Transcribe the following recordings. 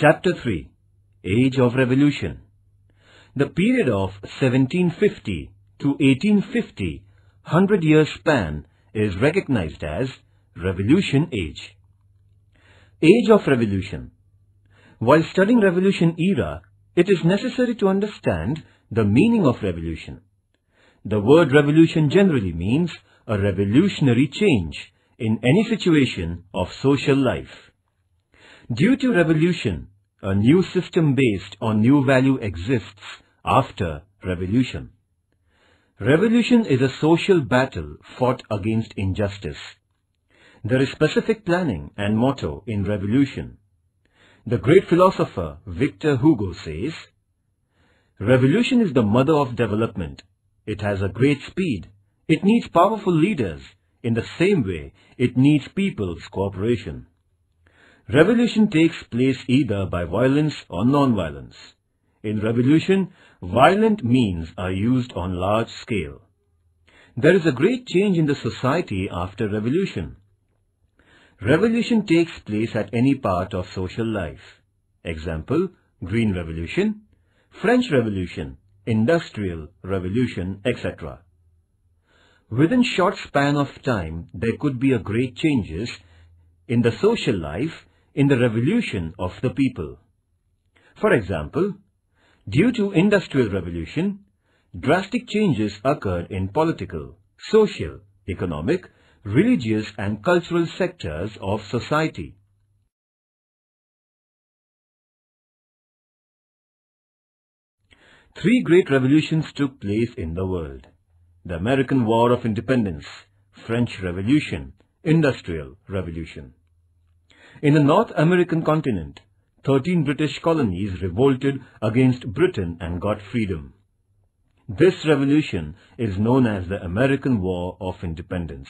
Chapter 3. Age of Revolution. The period of 1750 to 1850, 100-year span, is recognized as Revolution Age. Age of Revolution. While studying Revolution era, it is necessary to understand the meaning of revolution. The word revolution generally means a revolutionary change in any situation of social life. Due to revolution, a new system based on new value exists after revolution. Revolution is a social battle fought against injustice. There is specific planning and motto in revolution. The great philosopher Victor Hugo says, "Revolution is the mother of development. It has a great speed. It needs powerful leaders. In the same way, it needs people's cooperation." Revolution takes place either by violence or non-violence. In revolution, violent means are used on large scale. There is a great change in the society after revolution. Revolution takes place at any part of social life. Example, Green Revolution, French Revolution, Industrial Revolution, etc. Within short span of time, there could be a great changes in the social life in the revolution of the people. For example, due to Industrial Revolution, drastic changes occurred in political, social, economic, religious and cultural sectors of society. Three great revolutions took place in the world: the American War of Independence, French Revolution, Industrial Revolution. In the North American continent, 13 British colonies revolted against Britain and got freedom. This revolution is known as the American War of Independence.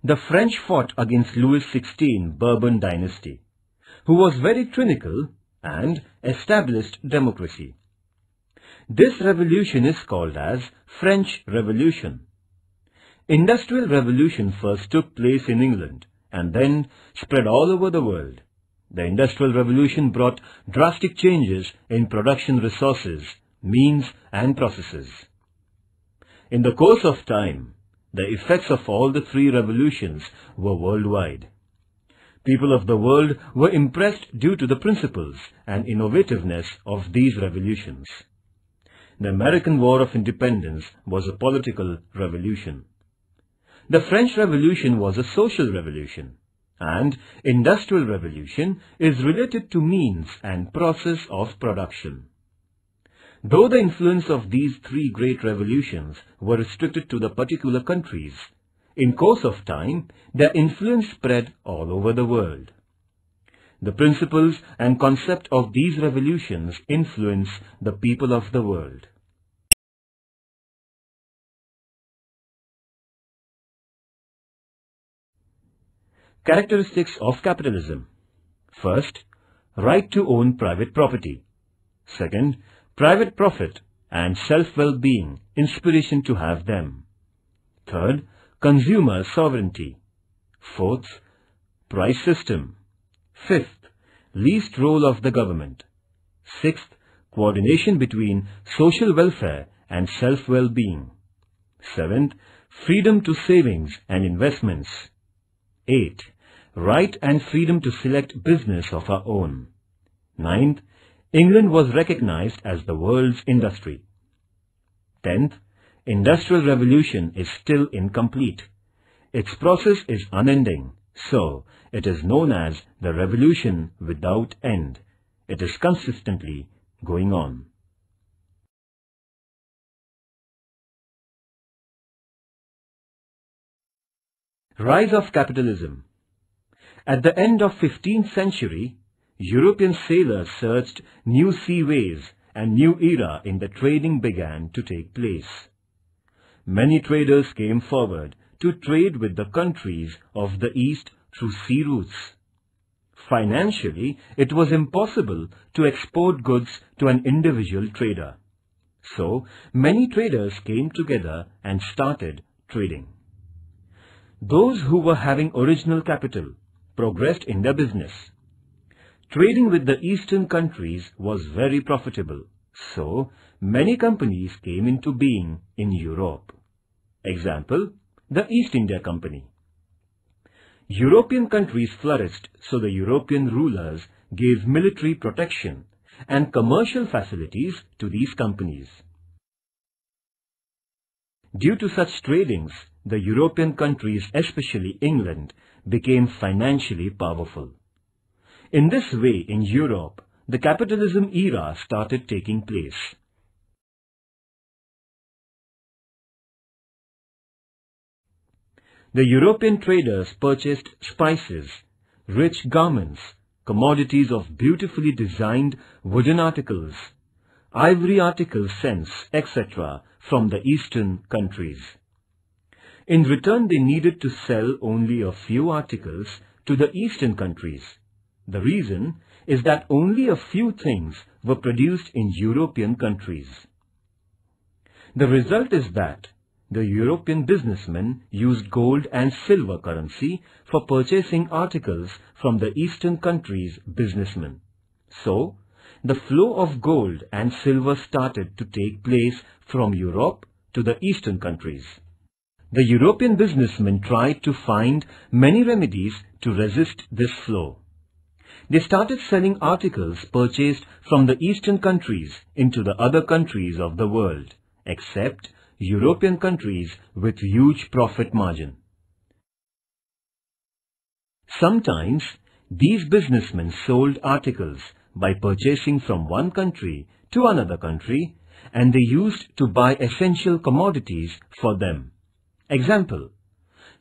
The French fought against Louis XVI Bourbon dynasty, who was very tyrannical and established democracy. This revolution is called as French Revolution. Industrial Revolution first took place in England and then spread all over the world. The Industrial Revolution brought drastic changes in production resources, means and processes. In the course of time, the effects of all the three revolutions were worldwide. People of the world were impressed due to the principles and innovativeness of these revolutions. The American War of Independence was a political revolution. The French Revolution was a social revolution, and Industrial Revolution is related to means and process of production. Though the influence of these three great revolutions were restricted to the particular countries, in course of time, their influence spread all over the world. The principles and concept of these revolutions influence the people of the world. Characteristics of capitalism. First, right to own private property. Second, private profit and self-well-being, inspiration to have them. Third, consumer sovereignty. Fourth, price system. Fifth, least role of the government. Sixth, coordination between social welfare and self-well-being. Seventh, freedom to savings and investments. Eighth, right and freedom to select business of our own. Ninth, England was recognized as the world's industry. 10th, Industrial Revolution is still incomplete. Its process is unending, so it is known as the revolution without end. It is consistently going on. Rise of capitalism. At the end of 15th century, European sailors searched new seaways and new era in the trading began to take place. Many traders came forward to trade with the countries of the East through sea routes. Financially, it was impossible to export goods to an individual trader. So, many traders came together and started trading. Those who were having original capital progressed in their business. Trading with the eastern countries was very profitable, so many companies came into being in Europe. Example, the East India Company. European countries flourished, so the European rulers gave military protection and commercial facilities to these companies. Due to such tradings, the European countries, especially England, became financially powerful. In this way, in Europe, the capitalism era started taking place. The European traders purchased spices, rich garments, commodities of beautifully designed wooden articles, ivory articles, scents, etc. from the eastern countries. In return, they needed to sell only a few articles to the eastern countries. The reason is that only a few things were produced in European countries. The result is that the European businessmen used gold and silver currency for purchasing articles from the eastern countries' businessmen. So, the flow of gold and silver started to take place from Europe to the eastern countries. The European businessmen tried to find many remedies to resist this flow. They started selling articles purchased from the eastern countries into the other countries of the world, except European countries with huge profit margin. Sometimes, these businessmen sold articles by purchasing from one country to another country, and they used to buy essential commodities for them. Example,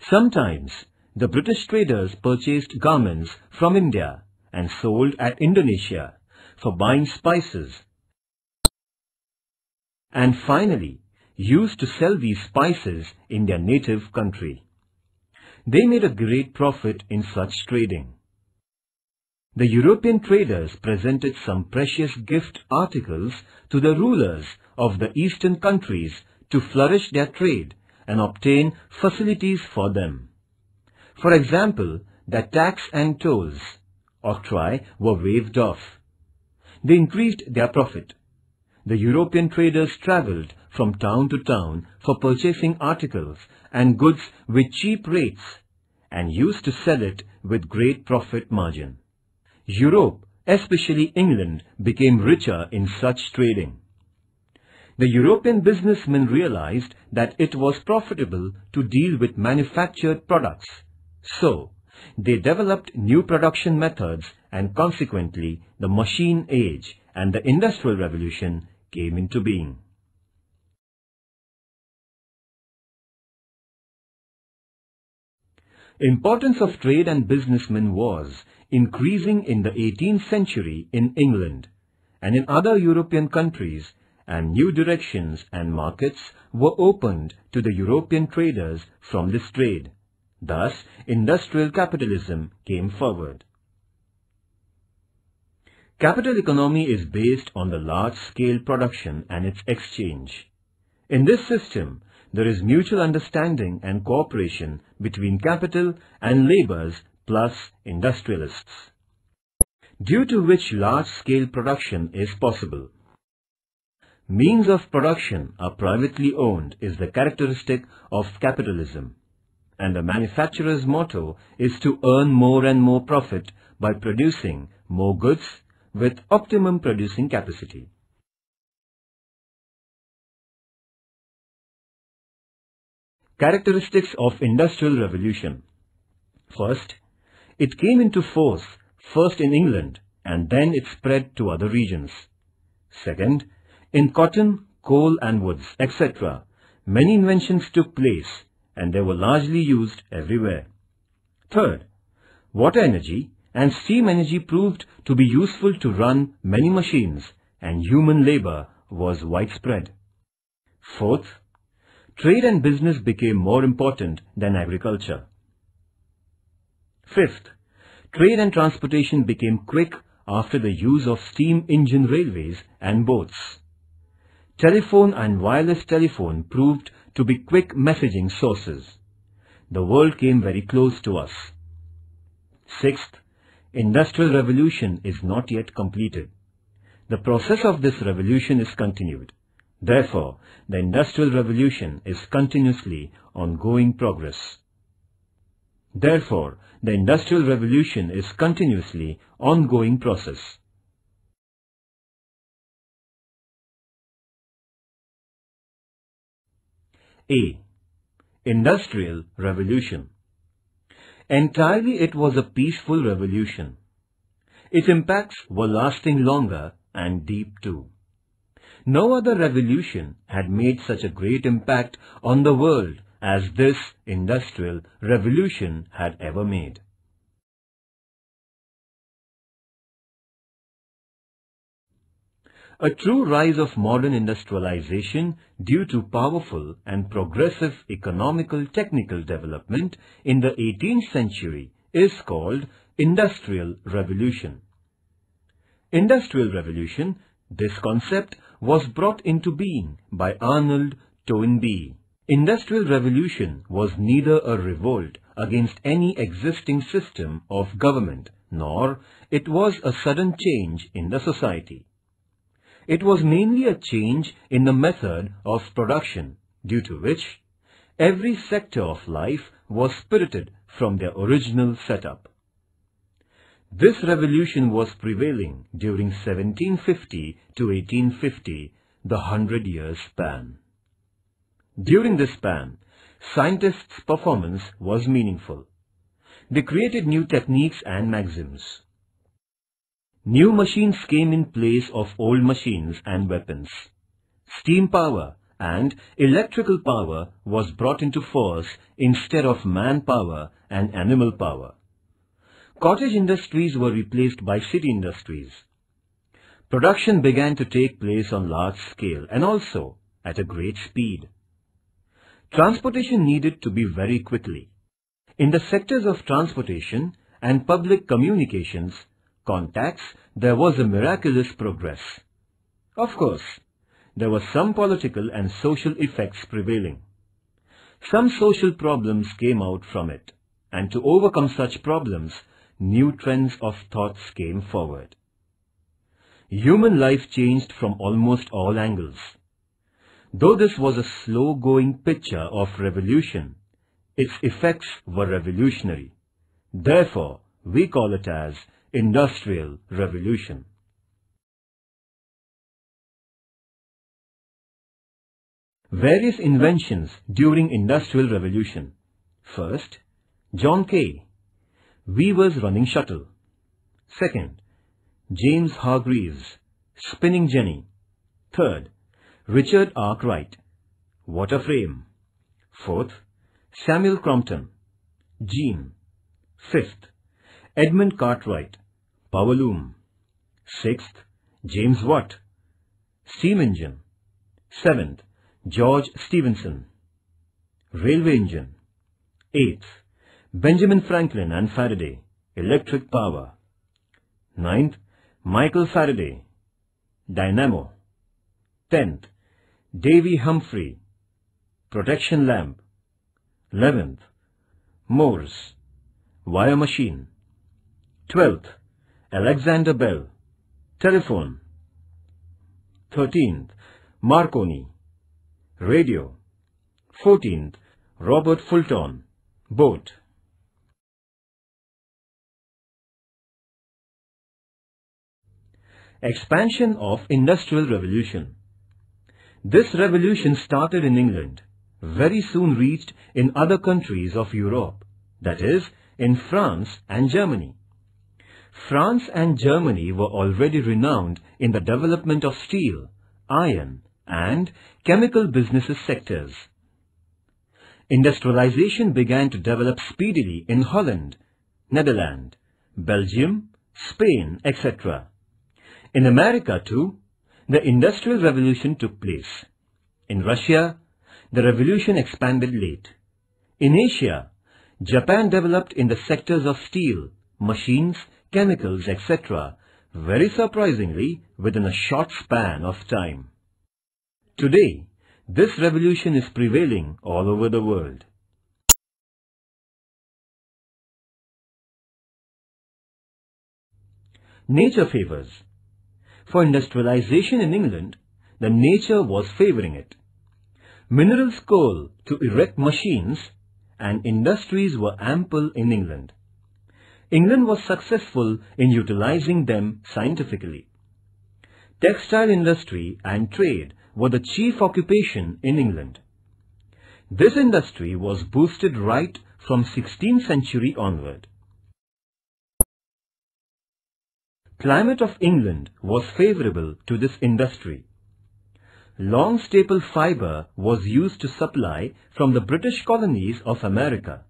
sometimes the British traders purchased garments from India and sold at Indonesia for buying spices, and finally used to sell these spices in their native country. They made a great profit in such trading. The European traders presented some precious gift articles to the rulers of the eastern countries to flourish their trade and obtain facilities for them. For example, the tax and tolls, octroi, were waived off. They increased their profit. The European traders travelled from town to town for purchasing articles and goods with cheap rates and used to sell it with great profit margin. Europe, especially England, became richer in such trading. The European businessmen realized that it was profitable to deal with manufactured products. So, they developed new production methods, and consequently the machine age and the Industrial Revolution came into being. Importance of trade and businessmen was increasing in the 18th century in England and in other European countries, and new directions and markets were opened to the European traders from this trade. Thus, industrial capitalism came forward. Capital economy is based on the large-scale production and its exchange. In this system, there is mutual understanding and cooperation between capital and laborers plus industrialists, due to which large-scale production is possible. Means of production are privately owned is the characteristic of capitalism, and the manufacturer's motto is to earn more and more profit by producing more goods with optimum producing capacity. Characteristics of Industrial Revolution. First, it came into force first in England and then it spread to other regions. Second, in cotton, coal and woods, etc., many inventions took place and they were largely used everywhere. Third, water energy and steam energy proved to be useful to run many machines and human labor was widespread. Fourth, trade and business became more important than agriculture. Fifth, trade and transportation became quick after the use of steam engine railways and boats. Telephone and wireless telephone proved to be quick messaging sources. The world came very close to us. Sixth, Industrial Revolution is not yet completed. The process of this revolution is continued. Therefore, the Industrial Revolution is continuously ongoing progress. Therefore, the Industrial Revolution is continuously ongoing process. A. Industrial Revolution. Entirely it was a peaceful revolution. Its impacts were lasting longer and deep too. No other revolution had made such a great impact on the world as this Industrial Revolution had ever made. A true rise of modern industrialization due to powerful and progressive economical technical development in the 18th century is called Industrial Revolution. Industrial Revolution, this concept was brought into being by Arnold Toynbee. Industrial Revolution was neither a revolt against any existing system of government, nor it was a sudden change in the society. It was mainly a change in the method of production, due to which every sector of life was spirited from their original setup. This revolution was prevailing during 1750 to 1850, the 100-year span. During this span, scientists' performance was meaningful. They created new techniques and maxims. New machines came in place of old machines and weapons. Steam power and electrical power was brought into force instead of manpower and animal power. Cottage industries were replaced by city industries. Production began to take place on large scale and also at a great speed. Transportation needed to be very quickly. In the sectors of transportation and public communications, contacts, there was a miraculous progress. Of course, there were some political and social effects prevailing. Some social problems came out from it, and to overcome such problems, new trends of thoughts came forward. Human life changed from almost all angles. Though this was a slow-going picture of revolution, its effects were revolutionary. Therefore, we call it as Industrial Revolution. Various inventions during Industrial Revolution. First, John Kay, weaver's running shuttle. Second, James Hargreaves, spinning jenny. Third, Richard Arkwright, water frame. Fourth, Samuel Crompton, gene. Fifth, Edmund Cartwright, power loom. Sixth, James Watt, steam engine. Seventh, George Stephenson, railway engine. Eighth, Benjamin Franklin and Faraday, electric power. Ninth, Michael Faraday, dynamo. 10th, Davy Humphrey, protection lamp. 11th, Morse, wire machine. 12th, Alexander Bell, telephone. 13th, Marconi, radio. 14th, Robert Fulton, boat. Expansion of Industrial Revolution. This revolution started in England, very soon reached in other countries of Europe, that is, in France and Germany. France and Germany were already renowned in the development of steel, iron, and chemical businesses sectors. Industrialization began to develop speedily in Holland, Netherlands, Belgium, Spain, etc. In America too, the Industrial Revolution took place. In Russia, the revolution expanded late. In Asia, Japan developed in the sectors of steel, machines, chemicals, etc. very surprisingly within a short span of time. Today, this revolution is prevailing all over the world. Nature favors. For industrialization in England, the nature was favoring it. Minerals coal to erect machines and industries were ample in England. England was successful in utilizing them scientifically. Textile industry and trade were the chief occupation in England. This industry was boosted right from 16th century onward. Climate of England was favorable to this industry. Long staple fibre was used to supply from the British colonies of America.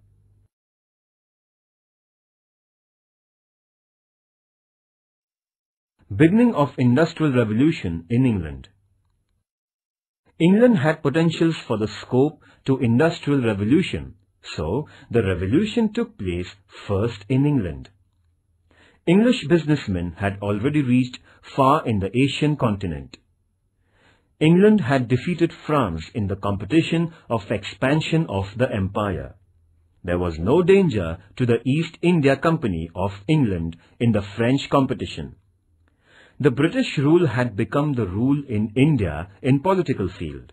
Beginning of Industrial Revolution in England. England had potentials for the scope to Industrial Revolution, so the revolution took place first in England. English businessmen had already reached far in the Asian continent. England had defeated France in the competition of expansion of the empire. There was no danger to the East India Company of England in the French competition. The British rule had become the rule in India in political field.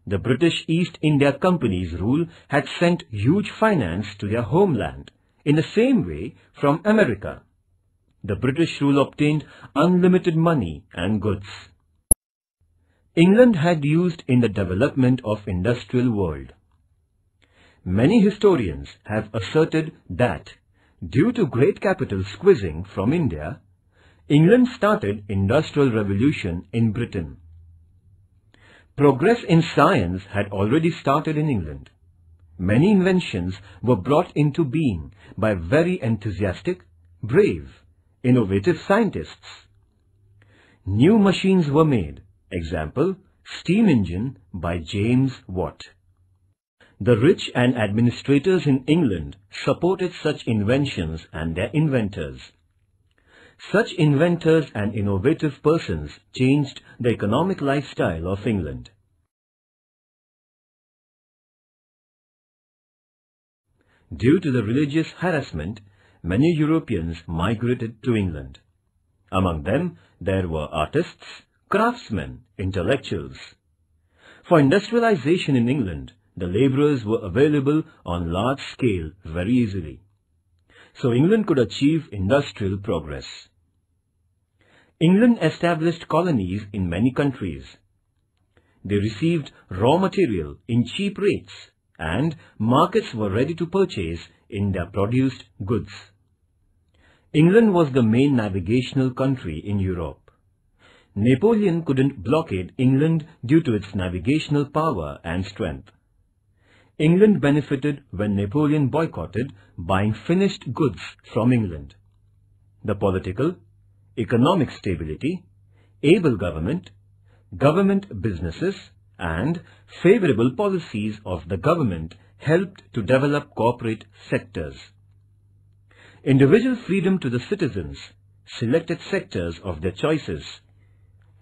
The British East India Company's rule had sent huge finance to their homeland, in the same way from America. The British rule obtained unlimited money and goods. England had used in the development of industrial world. Many historians have asserted that, due to great capital squeezing from India, England started industrial revolution in Britain. Progress in science had already started in England. Many inventions were brought into being by very enthusiastic, brave, innovative scientists. New machines were made, example, steam engine by James Watt. The rich and administrators in England supported such inventions and their inventors. Such inventors and innovative persons changed the economic lifestyle of England. Due to the religious harassment, many Europeans migrated to England. Among them, there were artists, craftsmen, intellectuals. For industrialization in England, the labourers were available on large scale very easily. So England could achieve industrial progress. England established colonies in many countries. They received raw material in cheap rates and markets were ready to purchase in their produced goods. England was the main navigational country in Europe. Napoleon couldn't blockade England due to its navigational power and strength. England benefited when Napoleon boycotted buying finished goods from England. The political, economic stability, able government, government businesses, and favorable policies of the government helped to develop corporate sectors. Individual freedom to the citizens selected sectors of their choices,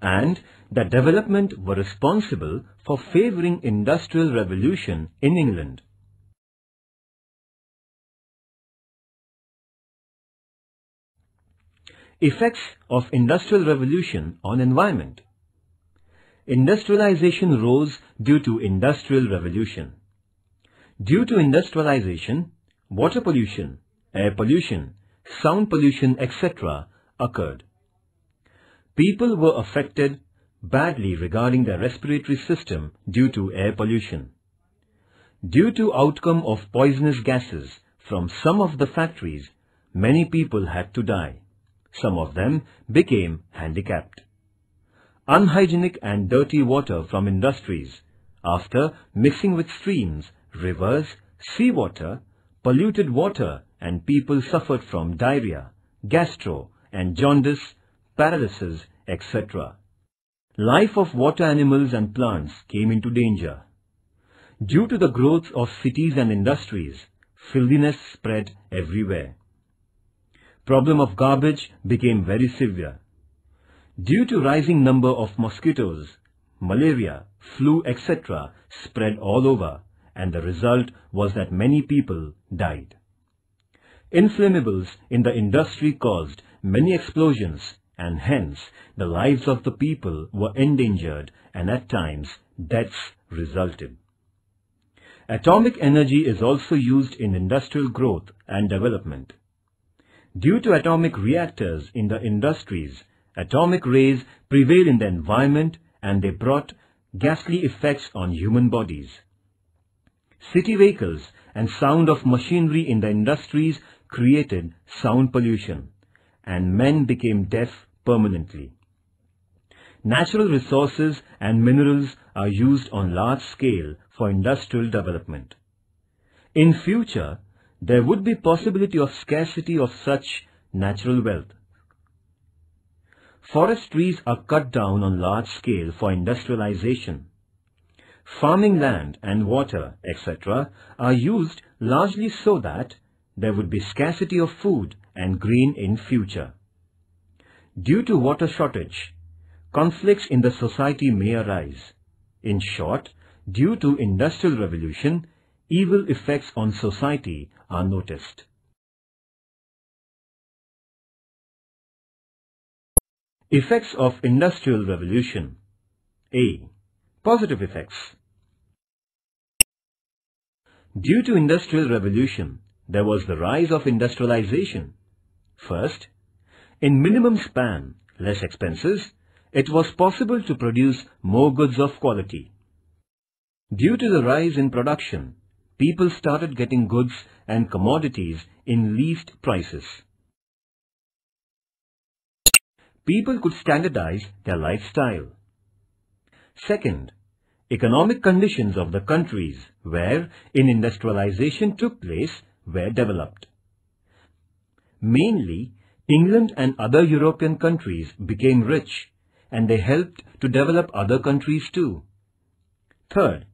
and that development were responsible for favouring industrial revolution in England. Effects of industrial revolution on environment. Industrialization rose due to industrial revolution. Due to industrialization, water pollution, air pollution, sound pollution, etc. occurred. People were affected badly regarding their respiratory system due to air pollution. Due to outcome of poisonous gases from some of the factories, many people had to die. Some of them became handicapped. Unhygienic and dirty water from industries, after mixing with streams, rivers, seawater, polluted water, and people suffered from diarrhea, gastro and jaundice, paralysis, etc. Life of water animals and plants came into danger. Due to the growth of cities and industries, filthiness spread everywhere. Problem of garbage became very severe. Due to rising number of mosquitoes, malaria, flu, etc. spread all over, and the result was that many people died. Inflammables in the industry caused many explosions, and hence the lives of the people were endangered and at times deaths resulted. Atomic energy is also used in industrial growth and development. Due to atomic reactors in the industries, atomic rays prevail in the environment and they brought ghastly effects on human bodies. City vehicles and sound of machinery in the industries created sound pollution, and men became deaf permanently. Natural resources and minerals are used on large scale for industrial development. In future, there would be possibility of scarcity of such natural wealth. Forest trees are cut down on large scale for industrialization. Farming land and water, etc. are used largely so that there would be scarcity of food and grain in future. Due to water shortage, conflicts in the society may arise. In short, due to Industrial Revolution, evil effects on society are noticed. Effects of Industrial Revolution. A. Positive effects. Due to Industrial Revolution, there was the rise of industrialization. First, in minimum span, less expenses, it was possible to produce more goods of quality. Due to the rise in production, people started getting goods and commodities in least prices. People could standardize their lifestyle. Second, economic conditions of the countries where industrialization took place were developed. Mainly, England and other European countries became rich, and they helped to develop other countries too. Third,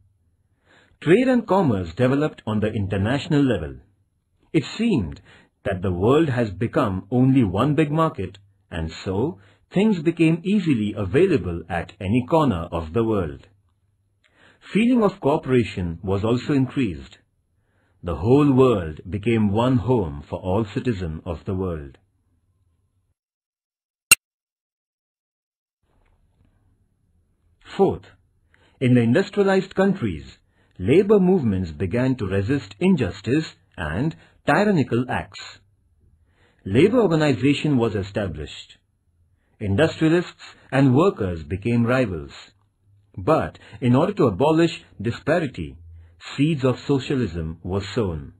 trade and commerce developed on the international level. It seemed that the world has become only one big market, and so things became easily available at any corner of the world. Feeling of cooperation was also increased. The whole world became one home for all citizens of the world. Fourth, in the industrialized countries, labor movements began to resist injustice and tyrannical acts. Labor organization was established. Industrialists and workers became rivals. But in order to abolish disparity, seeds of socialism were sown.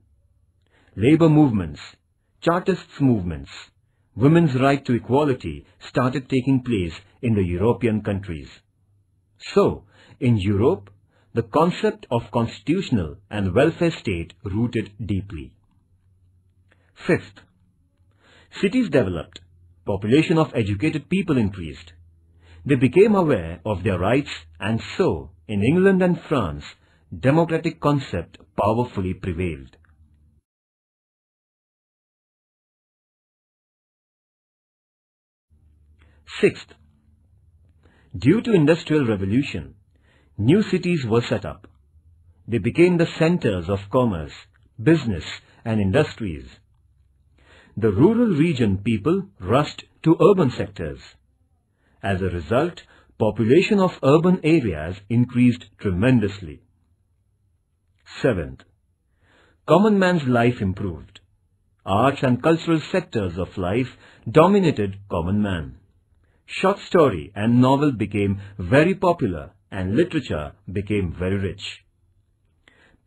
Labor movements, Chartists movements, women's right to equality started taking place in the European countries. So, in Europe, the concept of constitutional and welfare state rooted deeply. Fifth, cities developed, population of educated people increased. They became aware of their rights, and so, in England and France, democratic concept powerfully prevailed. Sixth, due to Industrial Revolution, new cities were set up. They became the centers of commerce, business and industries. The rural region people rushed to urban sectors. As a result, population of urban areas increased tremendously. Seventh, common man's life improved. Arts and cultural sectors of life dominated common man. Short story and novel became very popular and literature became very rich.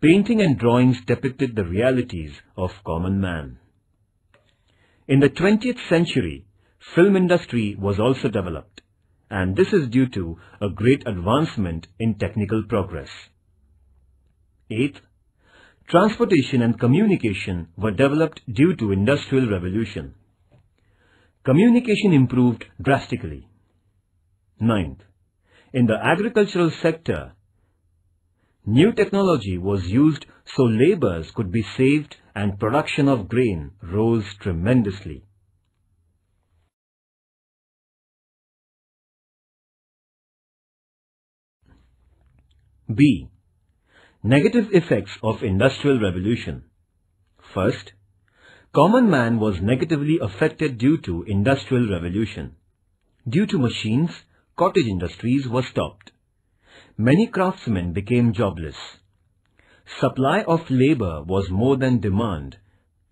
Painting and drawings depicted the realities of common man. In the 20th century, film industry was also developed, and this is due to a great advancement in technical progress. Eighth, transportation and communication were developed due to Industrial Revolution. Communication improved drastically. Ninth, in the agricultural sector, new technology was used so laborers could be saved and production of grain rose tremendously. B. Negative effects of Industrial Revolution. First, Common man was negatively affected due to Industrial Revolution. Due to machines, cottage industries were stopped. Many craftsmen became jobless. Supply of labor was more than demand,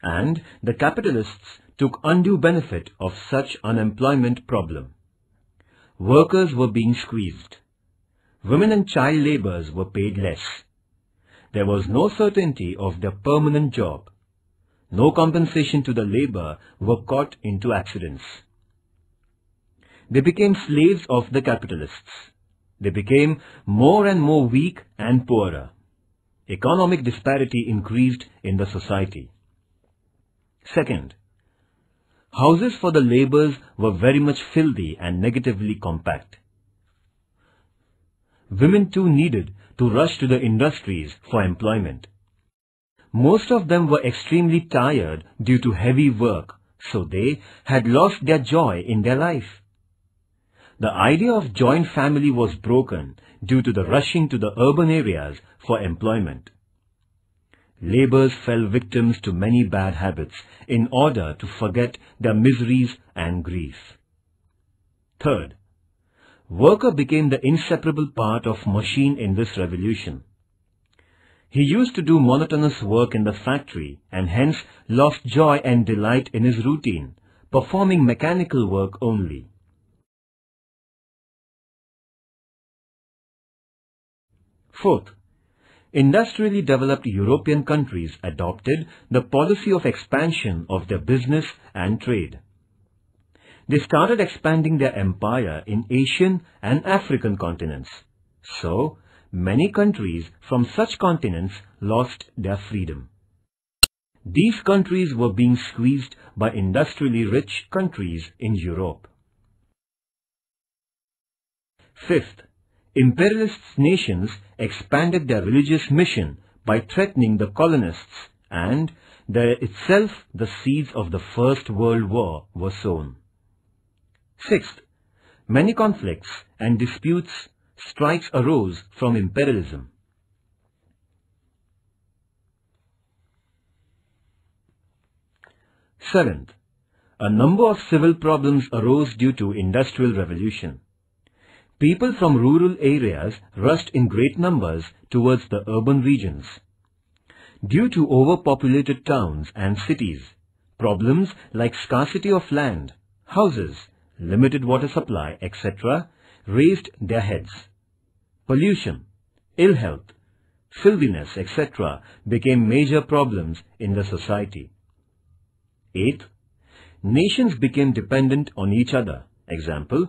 and the capitalists took undue benefit of such unemployment problem. Workers were being squeezed. Women and child laborers were paid less. There was no certainty of their permanent job. No compensation to the labor were caught into accidents. They became slaves of the capitalists. They became more and more weak and poorer. Economic disparity increased in the society. Second, houses for the laborers were very much filthy and negatively compact. Women too needed to rush to the industries for employment. Most of them were extremely tired due to heavy work, so they had lost their joy in their life. The idea of joint family was broken due to the rushing to the urban areas for employment. Laborers fell victims to many bad habits in order to forget their miseries and grief. Third, worker became the inseparable part of machine in this revolution. He used to do monotonous work in the factory and hence lost joy and delight in his routine, performing mechanical work only. Fourth, industrially developed European countries adopted the policy of expansion of their business and trade. They started expanding their empire in Asian and African continents. So, many countries from such continents lost their freedom. These countries were being squeezed by industrially rich countries in Europe. Fifth, imperialist nations expanded their religious mission by threatening the colonists, and there itself the seeds of the First World War were sown. Sixth, many conflicts and disputes, strikes arose from imperialism. Seventh, a number of civil problems arose due to Industrial Revolution. People from rural areas rushed in great numbers towards the urban regions. Due to overpopulated towns and cities, problems like scarcity of land, houses, limited water supply, etc. raised their heads. Pollution, ill health, filthiness, etc. became major problems in the society. Eighth, nations became dependent on each other. Example,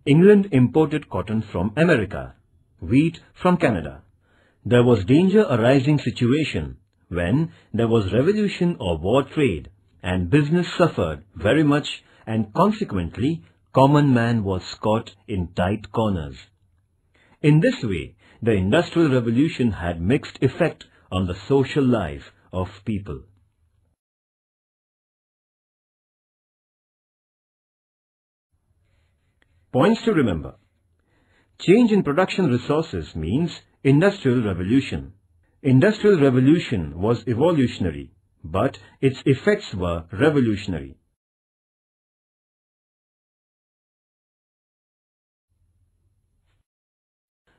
England imported cotton from America, wheat from Canada. There was danger arising situation when there was revolution or war trade and business suffered very much, and consequently common man was caught in tight corners. In this way, the Industrial Revolution had mixed effect on the social life of people. Points to remember. Change in production resources means Industrial Revolution. Industrial Revolution was evolutionary, but its effects were revolutionary.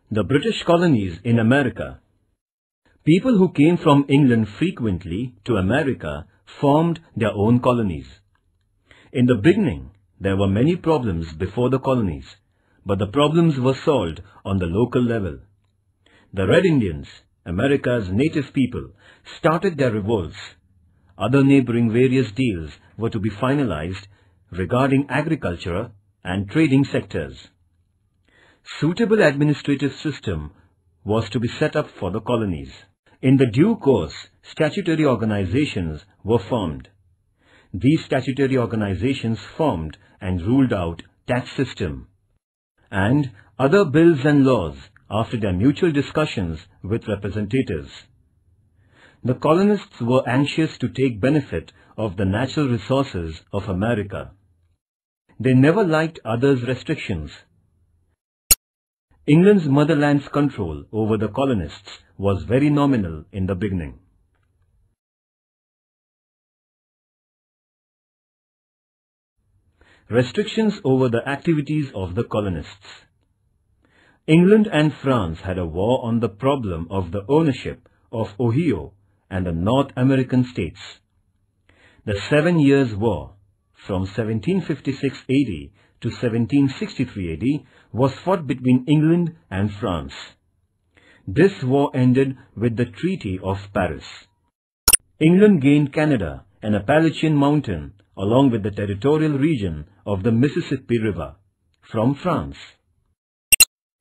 The British colonies in America. People who came from England frequently to America formed their own colonies. In the beginning, there were many problems before the colonies, but the problems were solved on the local level. The Red Indians, America's native people, started their revolts. Other neighboring various deals were to be finalized regarding agriculture and trading sectors. Suitable administrative system was to be set up for the colonies. In the due course, statutory organizations were formed. These statutory organizations formed and ruled out tax system and other bills and laws after their mutual discussions with representatives. The colonists were anxious to take benefit of the natural resources of America. They never liked others' restrictions. England's motherland's control over the colonists was very nominal in the beginning. restrictions over the activities of the colonists. England and France had a war on the problem of the ownership of Ohio and the North American states. The 7 Years' War, from 1756 AD to 1763 AD, was fought between England and France. This war ended with the Treaty of Paris. England gained Canada, an Appalachian mountain, along with the territorial region of the Mississippi River, from France.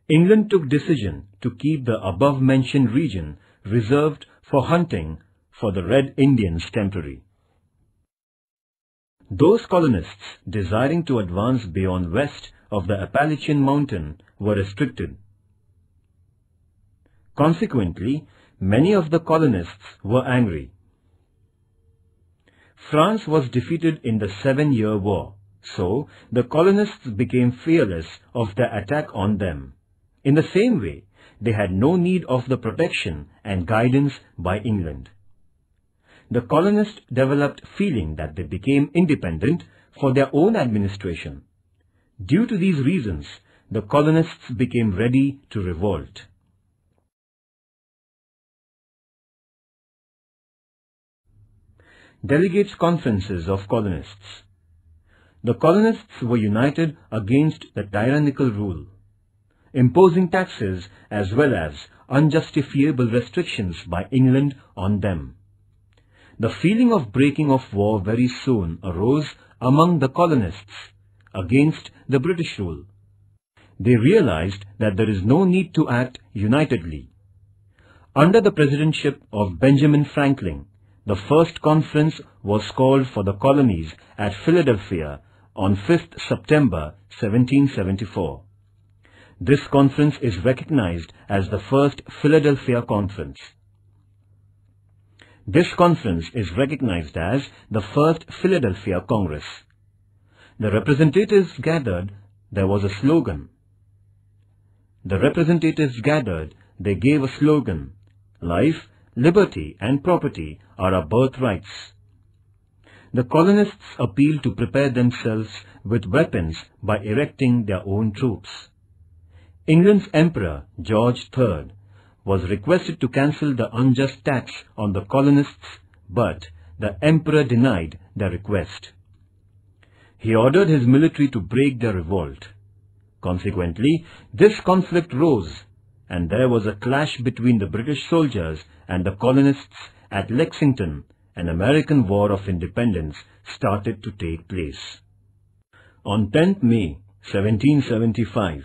England took decision to keep the above-mentioned region reserved for hunting for the Red Indians temporary. Those colonists desiring to advance beyond west of the Appalachian mountain were restricted. Consequently, many of the colonists were angry. France was defeated in the 7-Year War, so the colonists became fearless of the attack on them. In the same way, they had no need of the protection and guidance by England. The colonists developed feeling that they became independent for their own administration. Due to these reasons, the colonists became ready to revolt. Delegates' conferences of colonists. The colonists were united against the tyrannical rule, imposing taxes as well as unjustifiable restrictions by England on them. The feeling of breaking of war very soon arose among the colonists against the British rule. They realized that there is no need to act unitedly. Under the presidentship of Benjamin Franklin, the first conference was called for the colonies at Philadelphia on 5th September 1774. This conference is recognized as the First Philadelphia Conference. This conference is recognized as the First Philadelphia Congress. The representatives gathered, there was a slogan. The representatives gathered, they gave a slogan, "Life, liberty and property are our birthrights." The colonists appealed to prepare themselves with weapons by erecting their own troops. England's Emperor, George III, was requested to cancel the unjust tax on the colonists, but the Emperor denied their request. He ordered his military to break their revolt. Consequently, this conflict rose, and there was a clash between the British soldiers and the colonists at Lexington. An American War of Independence started to take place. On 10th May 1775,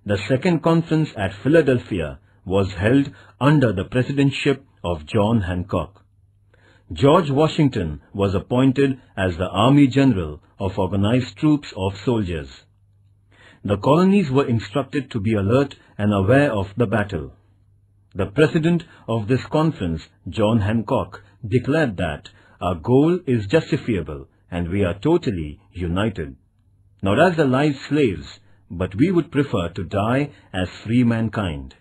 the Second Conference at Philadelphia was held under the presidency of John Hancock. George Washington was appointed as the Army General of organized troops of soldiers. The colonies were instructed to be alert and aware of the battle. The president of this conference, John Hancock, declared that our goal is justifiable and we are totally united, not as the live slaves, but we would prefer to die as free mankind.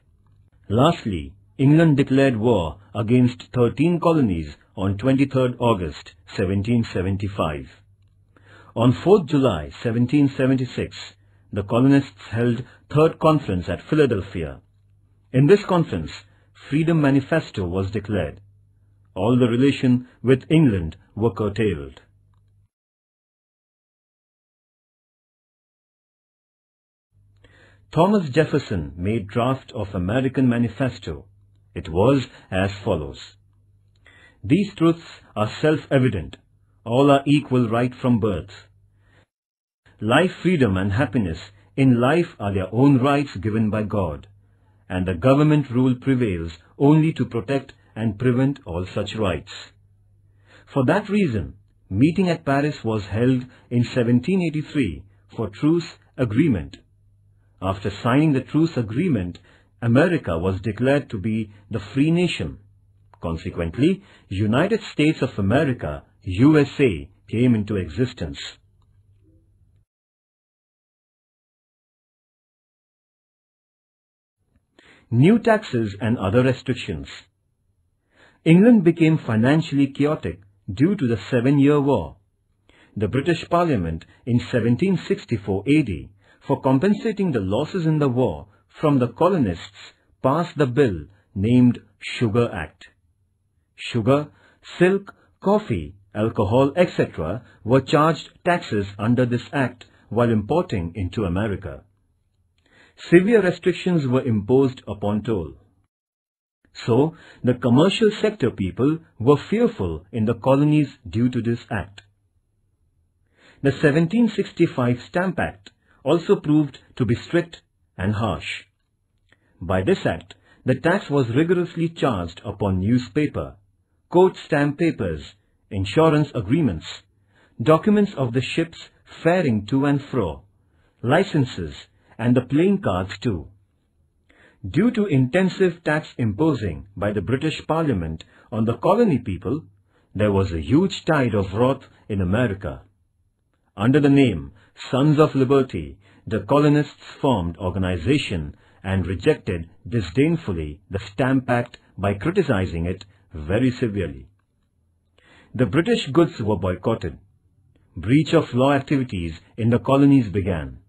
Lastly, England declared war against 13 colonies on 23rd August 1775. On 4th July 1776, the colonists held Third Conference at Philadelphia. In this conference, Freedom Manifesto was declared. All the relation with England were curtailed. Thomas Jefferson made draft of American Manifesto. It was as follows. These truths are self-evident. All are equal right from birth. Life, freedom and happiness in life are their own rights given by God, and the government rule prevails only to protect and prevent all such rights. For that reason, meeting at Paris was held in 1783 for truce agreement. After signing the truce agreement, America was declared to be the free nation. Consequently, United States of America, USA, came into existence. New taxes and other restrictions. England became financially chaotic due to the 7-Year War. the British Parliament in 1764 AD, for compensating the losses in the war from the colonists, passed the bill named Sugar Act. Sugar, silk, coffee, alcohol, etc. were charged taxes under this act while importing into America. Severe restrictions were imposed upon toll. So, the commercial sector people were fearful in the colonies due to this act. The 1765 Stamp Act also proved to be strict and harsh. By this act, the tax was rigorously charged upon newspaper, court stamp papers, insurance agreements, documents of the ships faring to and fro, licenses, and the playing cards too. Due to intensive tax imposing by the British Parliament on the colony people, there was a huge tide of wrath in America. Under the name Sons of Liberty, the colonists formed organization and rejected disdainfully the Stamp Act by criticizing it very severely. The British goods were boycotted. Breach of law activities in the colonies began.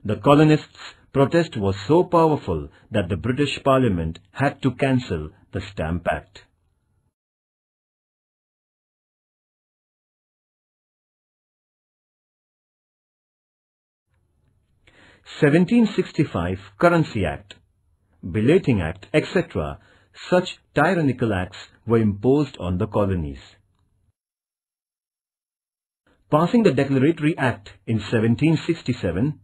The colonists' protest was so powerful that the British Parliament had to cancel the Stamp Act. (1765) Currency Act, Belating Act, etc. Such tyrannical acts were imposed on the colonies. Passing the Declaratory Act in 1767,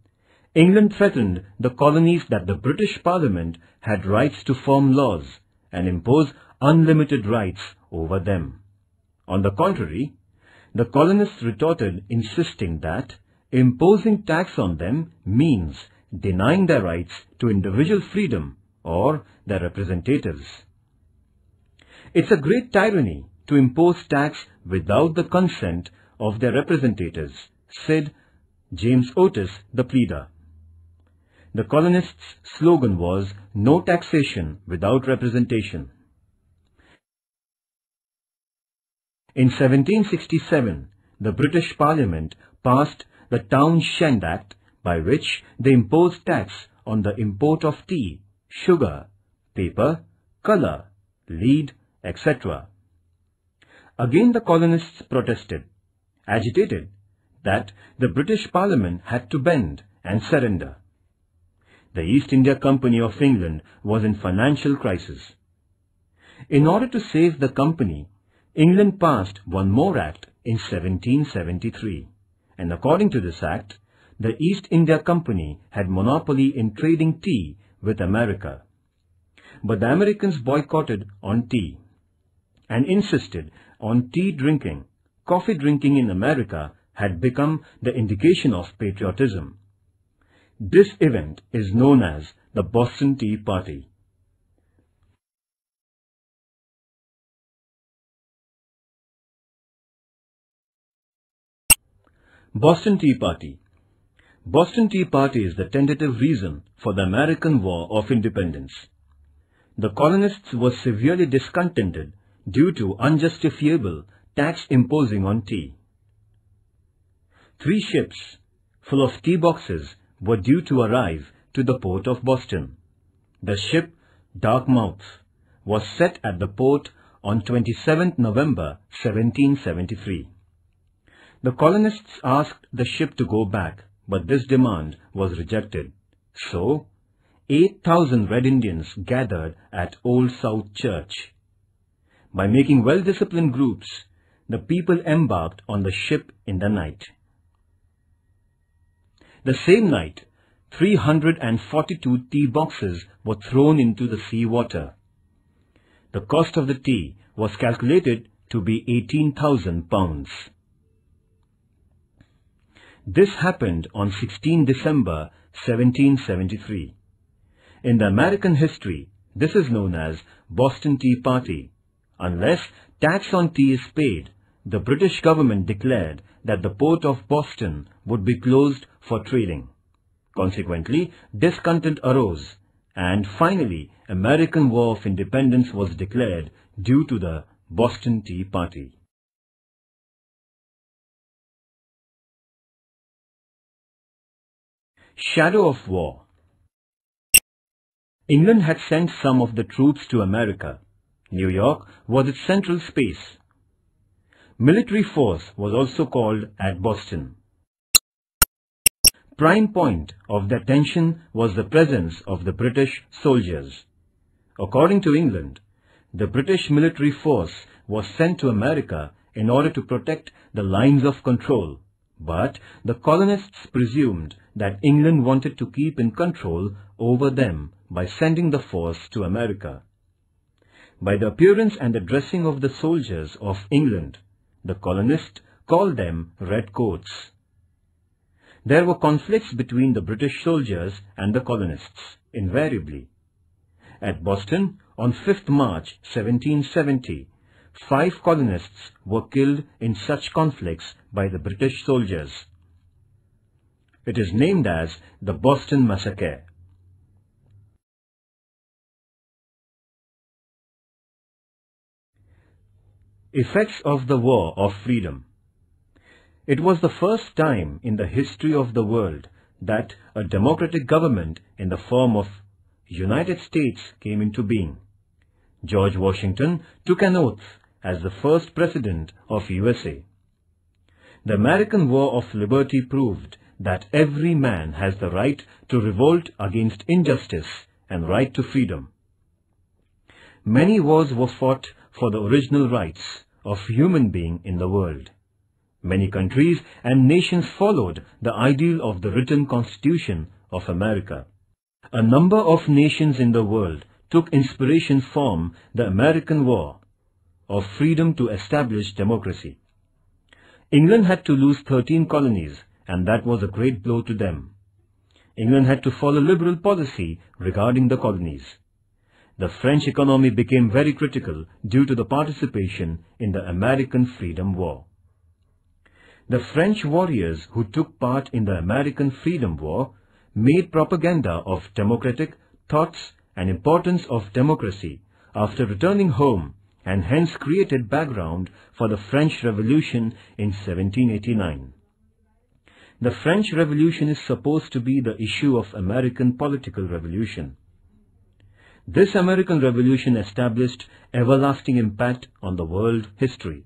England threatened the colonies that the British Parliament had rights to form laws and impose unlimited rights over them. On the contrary, the colonists retorted, insisting that imposing tax on them means denying their rights to individual freedom or their representatives. It's a great tyranny to impose tax without the consent of their representatives, said James Otis, the pleader. The colonists' slogan was "No taxation without representation." In 1767, the British Parliament passed the Townshend Act, by which they imposed tax on the import of tea, sugar, paper, colour, lead, etc. Again the colonists protested, agitated that the British Parliament had to bend and surrender. The East India Company of England was in financial crisis. In order to save the company, England passed one more act in 1773, and according to this act, the East India Company had monopoly in trading tea with America. But the Americans boycotted on tea and insisted on tea drinking. Coffee drinking in America had become the indication of patriotism. This event is known as the Boston Tea Party. Boston Tea Party. Boston Tea Party is the tentative reason for the American War of Independence. The colonists were severely discontented due to unjustifiable tax imposing on tea. 3 ships full of tea boxes were due to arrive to the port of Boston. The ship Dartmouth was set at the port on 27th November 1773. The colonists asked the ship to go back, but this demand was rejected. So, 8,000 Red Indians gathered at Old South Church. By making well-disciplined groups, the people embarked on the ship in the night. The same night, 342 tea boxes were thrown into the sea water. The cost of the tea was calculated to be £18,000. This happened on 16 December 1773. In the American history, this is known as Boston Tea Party. Unless tax on tea is paid, the British government declared that the port of Boston would be closed for trading. Consequently, discontent arose, and finally, American War of Independence was declared due to the Boston Tea Party. Shadow of war. England had sent some of the troops to America. New York was its central space. Military force was also called at Boston. Prime point of the attention was the presence of the British soldiers. According to England, the British military force was sent to America in order to protect the lines of control, but the colonists presumed that England wanted to keep in control over them by sending the force to America. By the appearance and the dressing of the soldiers of England, the colonists called them redcoats. There were conflicts between the British soldiers and the colonists, invariably. At Boston, on 5th March 1770, 5 colonists were killed in such conflicts by the British soldiers. It is named as the Boston Massacre. Effects of the War of Freedom. It was the first time in the history of the world that a democratic government in the form of United States came into being. George Washington took an oath as the first president of USA. The American War of Liberty proved that every man has the right to revolt against injustice and right to freedom. Many wars were fought for the original rights of human being in the world. Many countries and nations followed the ideal of the written Constitution of America. A number of nations in the world took inspiration from the American War of Freedom to establish democracy. England had to lose 13 colonies, and that was a great blow to them. England had to follow liberal policy regarding the colonies. The French economy became very critical due to the participation in the American Freedom War. The French warriors who took part in the American Freedom War made propaganda of democratic thoughts and importance of democracy after returning home, and hence created background for the French Revolution in 1789. The French Revolution is supposed to be the issue of American political revolution. This American Revolution established everlasting impact on the world history.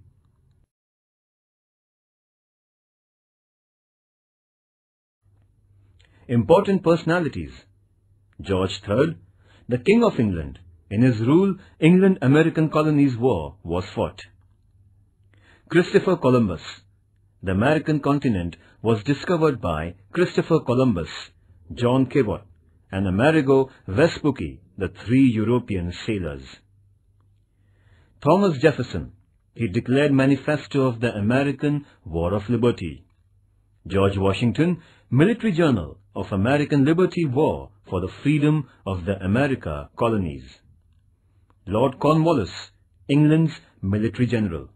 Important personalities. George III, the King of England. In his rule, England-American Colonies War was fought. Christopher Columbus. The American continent was discovered by Christopher Columbus, John Cabot, and Amerigo Vespucci, the 3 European sailors. Thomas Jefferson. He declared Manifesto of the American War of Liberty. George Washington, Military Journal of American Liberty War for the Freedom of the America Colonies. Lord Cornwallis, England's Military General.